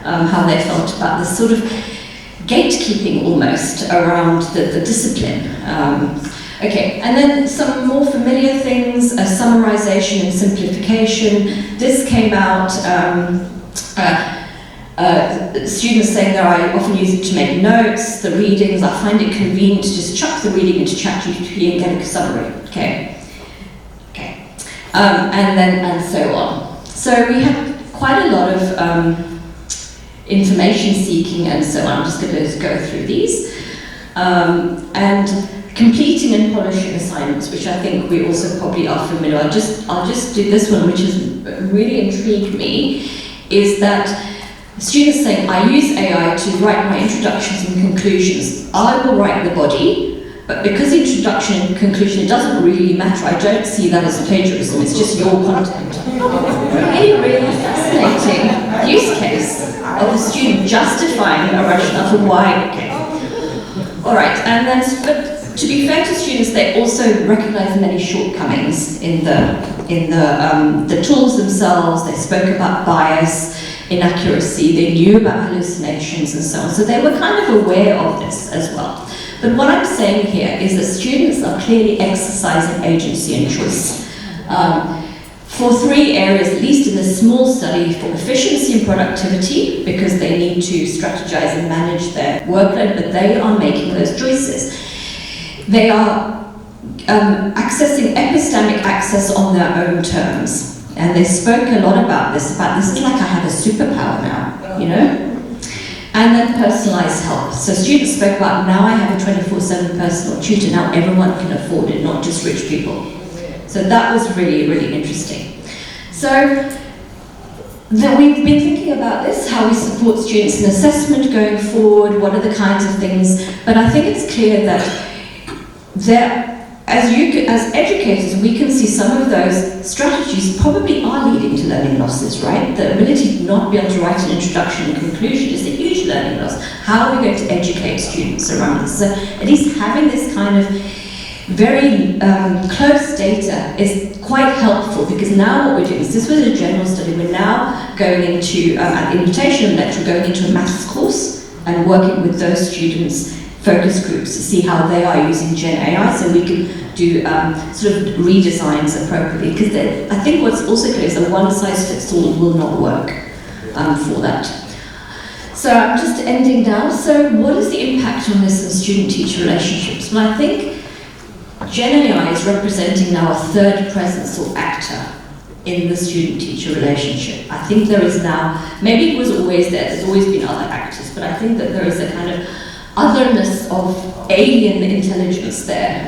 how they felt about this sort of gatekeeping almost around the discipline. Okay, and then some more familiar things, summarization and simplification. This came out, students saying that I often use it to make notes, the readings. I find it convenient to just chuck the reading into ChatGPT and get a summary, okay? and so on. So we had quite a lot of information seeking and so on. I'm just going to go through these. And completing and polishing assignments, which I think we also probably are familiar. I'll just do this one, which has really intrigued me, is that students saying, I use AI to write my introductions and conclusions. I will write the body, but because introduction and conclusion, it doesn't really matter. I don't see that as plagiarism, it's just your content. Really, really fascinating use case of a student justifying a rationale for why. Okay. All right, and then, but to be fair to students, they also recognize many shortcomings in the tools themselves. They spoke about bias, inaccuracy, they knew about hallucinations and so on. So they were kind of aware of this as well. But what I'm saying here is that students are clearly exercising agency and choice. For 3 areas, at least in this small study, for efficiency and productivity, because they need to strategize and manage their workload, but they are making those choices. They are accessing epistemic access on their own terms. And they spoke a lot about this is like I have a superpower now, you know? And then personalized help. So students spoke about, now I have a 24/7 personal tutor, now everyone can afford it, not just rich people. So that was really, really interesting. So we've been thinking about this, how we support students in assessment going forward, what are the kinds of things, but I think it's clear that as educators, we can see some of those strategies probably are leading to learning losses, right? The ability to not be able to write an introduction and conclusion is a huge learning loss. How are we going to educate students around this? So at least having this kind of very close data is quite helpful, because now what we're doing is, this was a general study, we're now going into, at the invitation lecture, going into a maths course and working with those students, focus groups, to see how they are using Gen AI, so we can do sort of redesigns appropriately, because I think what's also clear is that one size fits all will not work for that. So I'm just ending now. So what is the impact on this in student-teacher relationships? Well, I think Gen AI is representing now a third presence or actor in the student-teacher relationship. I think there is now, maybe it was always there's always been other actors, but I think that there is a kind of otherness of alien intelligence there.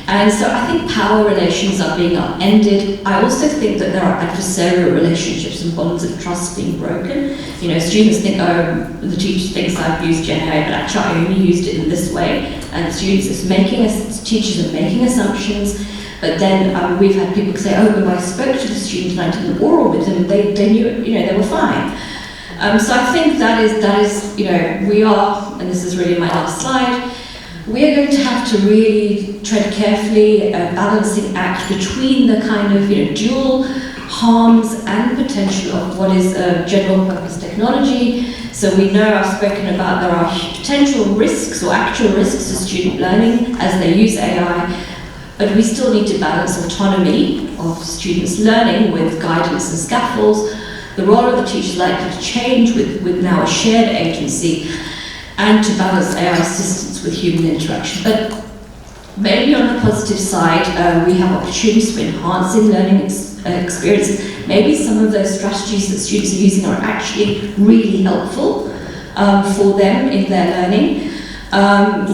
And so I think power relations are being upended. I also think that there are adversarial relationships and bonds of trust being broken. You know, students think, oh, the teacher thinks I've used Gen AI, but actually I only used it in this way. And teachers are making assumptions. But then we've had people say, oh, when I spoke to the student and I did an oral with them, they knew it, you know, they were fine. So I think that is, you know, we are, and this is really my last slide, we are going to have to really tread carefully a balancing act between the kind of, you know, dual harms and potential of what is general purpose technology. So we know, I've spoken about, there are potential risks or actual risks to student learning as they use AI, but we still need to balance autonomy of students' learning with guidance and scaffolds. The role of the teacher is likely to change with now a shared agency, and to balance AI assistance with human interaction. But maybe on the positive side, we have opportunities for enhancing learning experiences. Maybe some of those strategies that students are using are actually really helpful for them in their learning.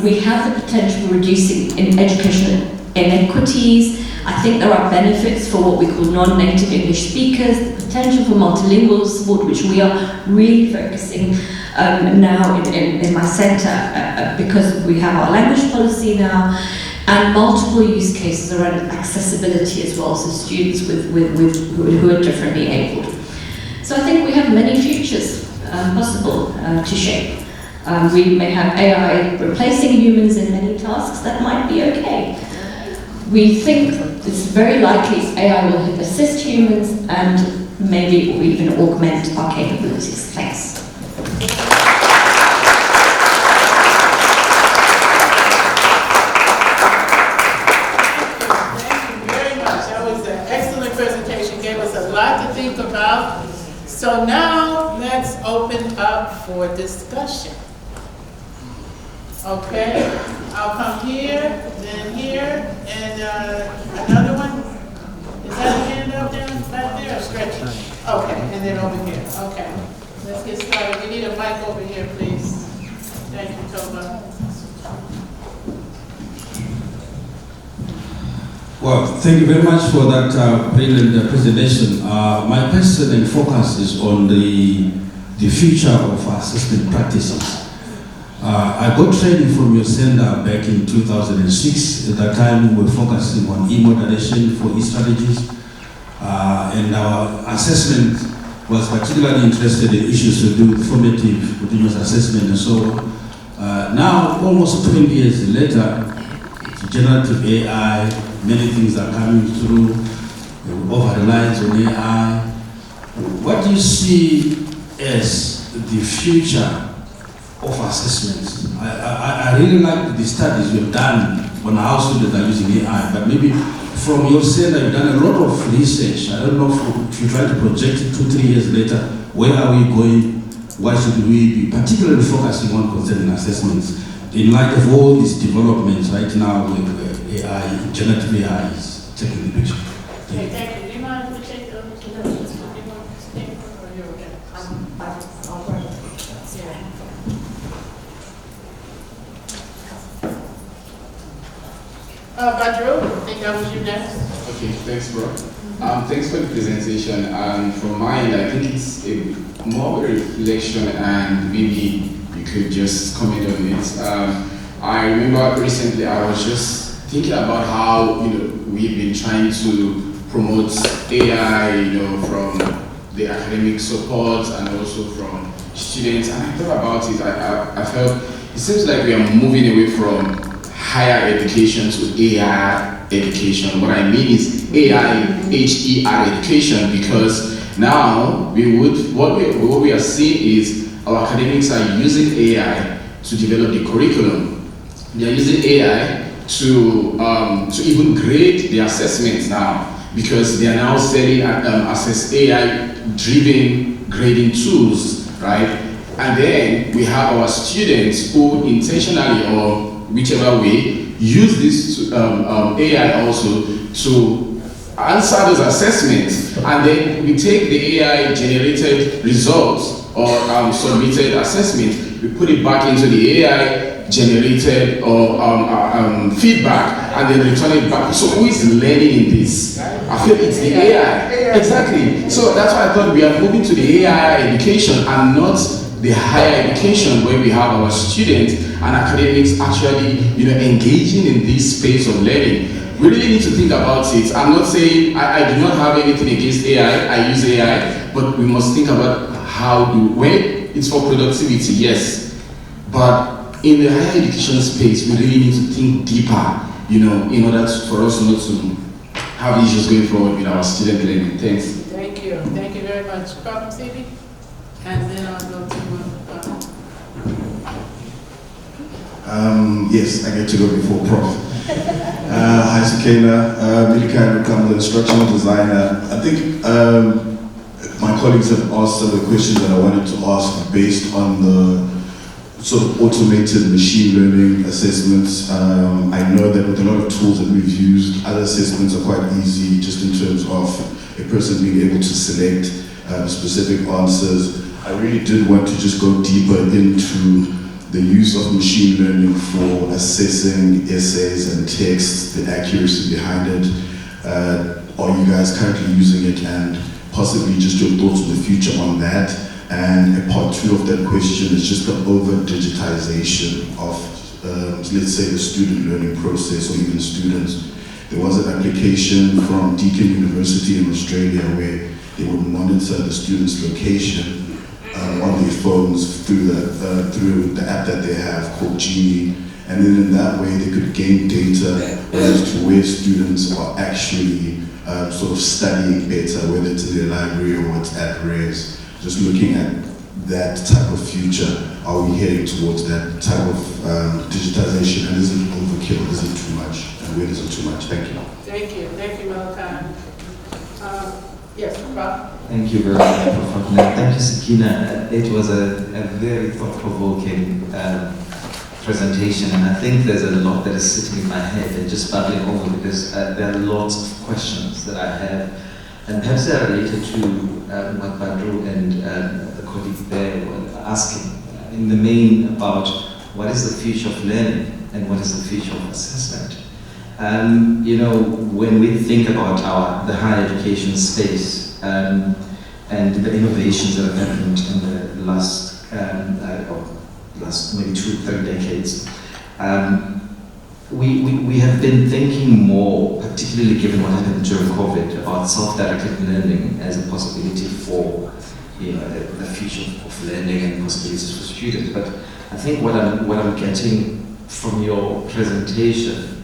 We have the potential for reducing educational inequities. I think there are benefits for what we call non-native English speakers, the potential for multilingual support, which we are really focusing now in my centre, because we have our language policy now, and multiple use cases around accessibility as well, so students who are differently abled. So I think we have many futures possible to shape. We may have AI replacing humans in many tasks. That might be okay. We think it's very likely AI will assist humans, and maybe it will even augment our capabilities. Thanks. About. So now let's open up for discussion. Okay, I'll come here, then here, and another one. Is that a hand up down back there or stretching? Okay, and then over here, okay. Let's get started. We need a mic over here, please. Thank you, Toba. Well, thank you very much for that brilliant presentation. My question and focus is on the future of assistant practices. I got training from your center back in 2006. At that time, we were focusing on e-moderation for e-strategies. And our assessment was particularly interested in issues to do with formative continuous assessment and so on. Now, almost 20 years later, generative AI, many things are coming through, over-reliance on AI. What do you see as the future of assessments? I really like the studies you've done on how students are using AI, but maybe from your center, you've done a lot of research. I don't know if you try to project it 2-3 years later, where are we going? What should we be particularly focusing on concerning assessments in light of all these developments right now with AI, generative AI is taking the picture? Okay, thank you. Do you mind if we take the other two questions? Do you want to take one or you're okay? I'll run it. Badru, I think that was you next. Okay, thanks, bro. Thanks for the presentation. And from my end, I think it's more of a reflection, and maybe you could just comment on it. I remember recently I was just thinking about how we've been trying to promote AI, from the academic support and also from students. And I thought about it. I felt it seems like we are moving away from higher education to AI education. What I mean is AI HER education, because now what we are seeing is our academics are using AI to develop the curriculum. They are using AI to even grade the assessments now, because they are now selling assess AI-driven grading tools, right? And then we have our students who intentionally or whichever way use this AI also to answer those assessments, and then we take the AI generated results or submitted assessment, we put it back into the AI generated or feedback, and then return it back. So who is learning in this? I feel it's the AI. Exactly. So that's why I thought we are moving to the AI education and not the higher education, where we have our students and academics actually engaging in this space of learning. We really need to think about it. I'm not saying I do not have anything against AI. I use AI, but we must think about when it's for productivity, yes, but in the higher education space, we really need to think deeper, in order for us not to have issues going forward with our student learning. Thanks. Thank you. Thank you very much. Prof, CV? And then I'll go to Yes, I get to go before Prof. Hi, Sukaina. Milikai Rukamla, instructional designer. I think my colleagues have asked some of the questions that I wanted to ask based on the sort of automated machine learning assessments. I know that with a lot of tools that we've used, other assessments are quite easy just in terms of a person being able to select specific answers. I really did want to just go deeper into the use of machine learning for assessing essays and texts, the accuracy behind it. Are you guys currently using it, and possibly just your thoughts on the future on that? And a part two of that question is just the over-digitization of, let's say, the student learning process, or even students. There was an application from Deakin University in Australia where they would monitor the students' location on their phones through the app that they have called Genie, and then in that way they could gain data as to where students are actually sort of studying better, whether it's in their library or it's at res. Just looking at that type of future, are we heading towards that type of digitization, and is it overkill, is it too much, and where is it too much? Thank you. Thank you, Malachi. Yes, Prof. Thank you very much, Prof. Thank you, Sukaina. It was a very thought-provoking presentation, and I think there's a lot that is sitting in my head and just bubbling over because there are lots of questions that I have, and perhaps they are related to what Badru and the colleague there were asking in the main about what is the future of learning and what is the future of assessment. You know, when we think about the higher education space and the innovations that have happened in the last maybe 2-3 decades, we have been thinking more, particularly given what happened during COVID, about self-directed learning as a possibility for the future of learning and possibilities for students. But I think what I'm getting from your presentation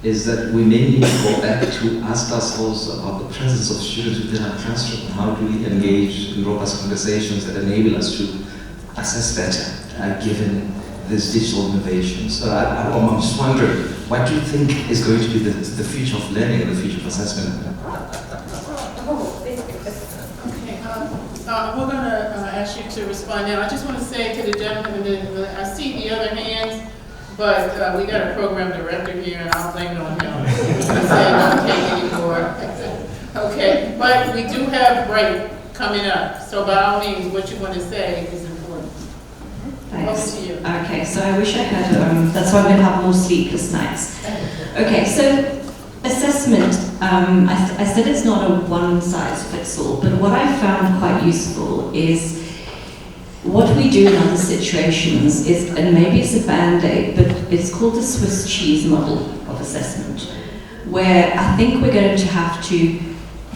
is that we may need to go back to ask ourselves about the presence of students within our classroom. How do we engage in robust conversations that enable us to assess better, given this digital innovation? So I'm just wondering, what do you think is going to be the future of learning and the future of assessment? We're going to ask you to respond now. I just want to say to the gentleman, I see the other hands, but we got a program director here, and I'll blame it on him. He said don't take anymore. Okay, but we do have break coming up, so by all means, what you want to say is important. Thanks. Over to you. Okay, so I wish I had, that's why I'm going to have more sleepless nights. Okay, so assessment, I said it's not a one-size-fits-all, but what I found quite useful is what we do in other situations is, and maybe it's a band-aid, but it's called the Swiss cheese model of assessment, where I think we're going to have to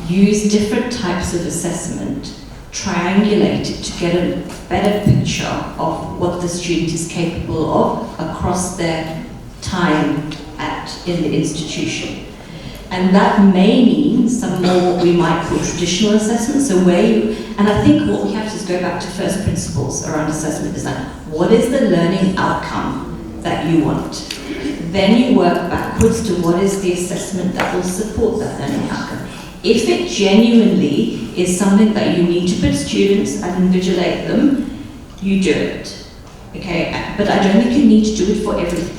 use different types of assessment, triangulate it to get a better picture of what the student is capable of across their time in the institution. And that may mean some more what we might call traditional assessments, so and I think what we have to is go back to first principles around assessment design. What is the learning outcome that you want? Then you work backwards to what is the assessment that will support that learning outcome. If it genuinely is something that you need to put students and invigilate them, you do it. Okay, but I don't think you need to do it for everything.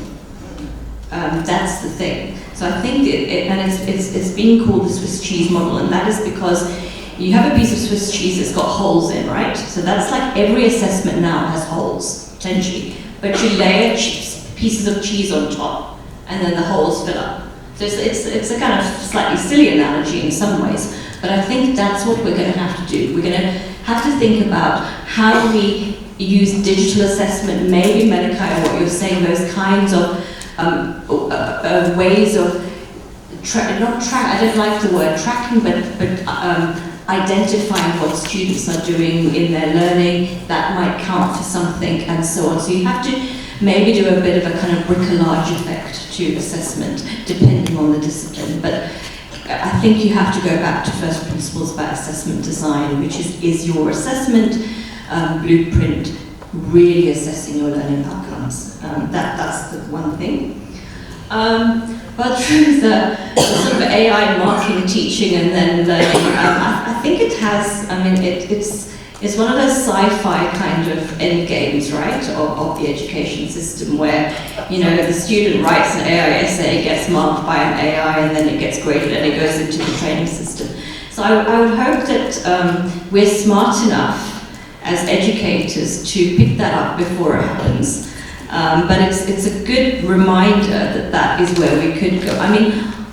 That's the thing. So I think it's been called the Swiss cheese model, and that is because you have a piece of Swiss cheese that's got holes in, right? So that's like every assessment now has holes, potentially. But you layer pieces of cheese on top, and then the holes fill up. So it's a kind of slightly silly analogy in some ways, but I think that's what we're going to have to do. We're going to have to think about how do we use digital assessment, maybe Medikai, what you're saying, those kinds of ways of I don't like the word tracking, but identifying what students are doing in their learning that might count for something, and so on. So you have to maybe do a bit of a kind of bricolage effect to assessment, depending on the discipline. But I think you have to go back to first principles about assessment design, which is your assessment blueprint really assessing your learning outcomes? That's the one thing. But through the sort of AI marking, teaching, and then learning, I think it has, it's one of those sci-fi kind of end games, right, of the education system where, the student writes an AI essay, gets marked by an AI, and then it gets graded and it goes into the training system. So I would hope that we're smart enough as educators to pick that up before it happens. But it's a good reminder that is where we could go.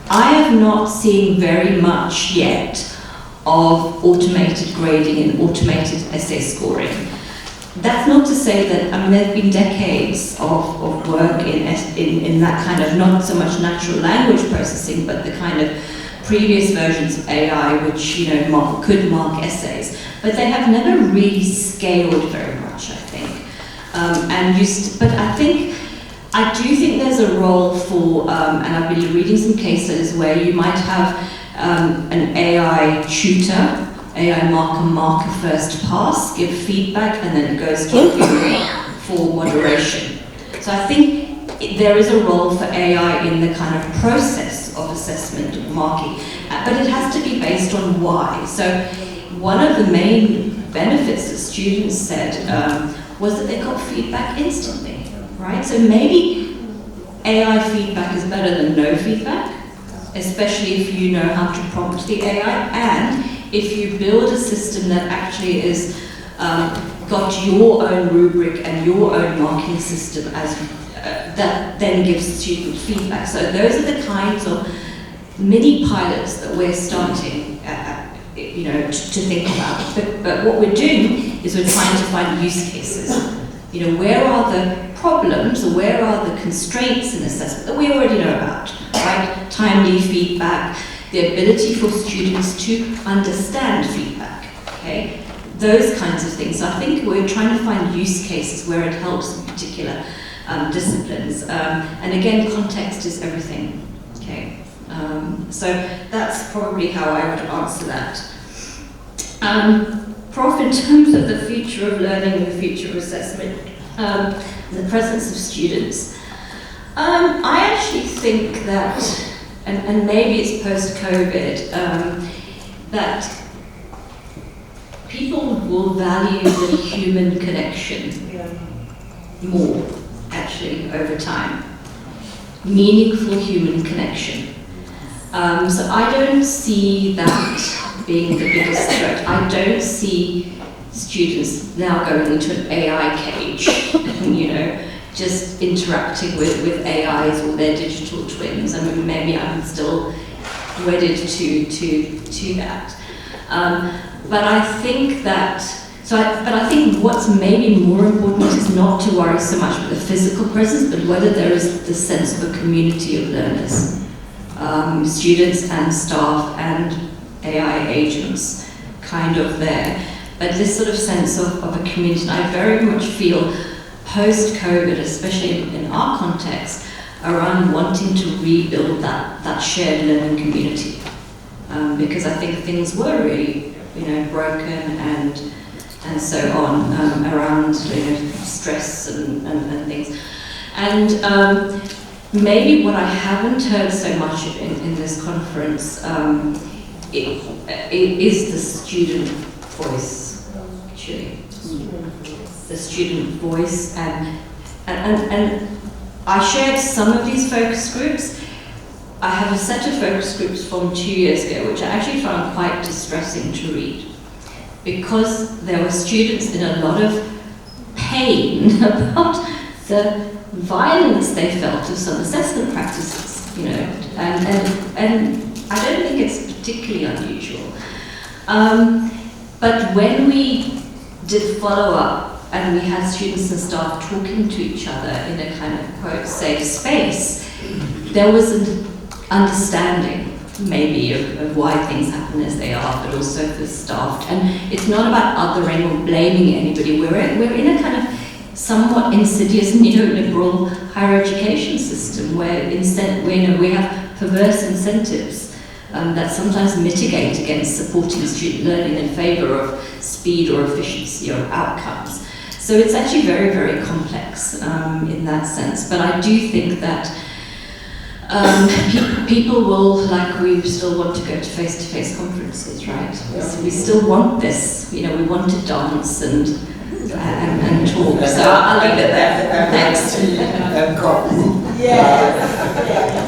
I have not seen very much yet of automated grading and automated essay scoring. That's not to say that, there have been decades of work in that kind of, not so much natural language processing, but the kind of previous versions of AI which, could mark essays. But they have never really scaled very much, I think. But I do think there's a role for, and I've been reading some cases where you might have an AI tutor, AI marker first pass, give feedback, and then it goes to you for moderation. So I think there is a role for AI in the kind of process of assessment marking, but it has to be based on why. So one of the main benefits that students said was that they got feedback instantly. right? So maybe AI feedback is better than no feedback, especially if you know how to prompt the AI, and if you build a system that actually is got your own rubric and your own marking system as that then gives student feedback. So those are the kinds of mini pilots that we're starting, to think about. But what we're doing is we're trying to find use cases. Where are the problems, or where are the constraints in assessment that we already know about, right? Timely feedback, the ability for students to understand feedback, okay? Those kinds of things. So I think we're trying to find use cases where it helps in particular disciplines. And again, context is everything, okay? So that's probably how I would answer that. Prof, in terms of the future of learning and the future of assessment, the presence of students, I actually think that, and maybe it's post-COVID, that people will value the human connection more, actually, over time. Meaningful human connection. So I don't see that being the biggest threat. I don't see students now going into an AI cage, just interacting with AIs or their digital twins. I mean, maybe I'm still wedded to that. But I think that, but I think what's maybe more important is not to worry so much about the physical presence, but whether there is the sense of a community of learners, students and staff and AI agents kind of there. But this sort of sense of a community, and I very much feel post-COVID, especially in our context, around wanting to rebuild that shared learning community. Because I think things were really, broken and so on around stress and things. And maybe what I haven't heard so much in this conference is the student voice, actually. The student voice, and I shared some of these focus groups. I have a set of focus groups from 2 years ago, which I actually found quite distressing to read, because there were students in a lot of pain about the violence they felt of some assessment practices, and I don't think it's particularly unusual. But when we did follow-up, and we had students and staff talking to each other in a kind of, quote, safe space, there was an understanding, maybe, of why things happen as they are, but also for staff. And it's not about othering or blaming anybody. We're in a kind of somewhat insidious neoliberal higher education system where instead we have perverse incentives that sometimes mitigate against supporting student learning in favor of speed or efficiency or outcomes. So it's actually very, very complex in that sense. But I do think that people will, like, we still want to go to face-to-face conferences, right? So we still want this, we want to dance and talk. So I'll leave it there. Thanks. And coffee. Yeah.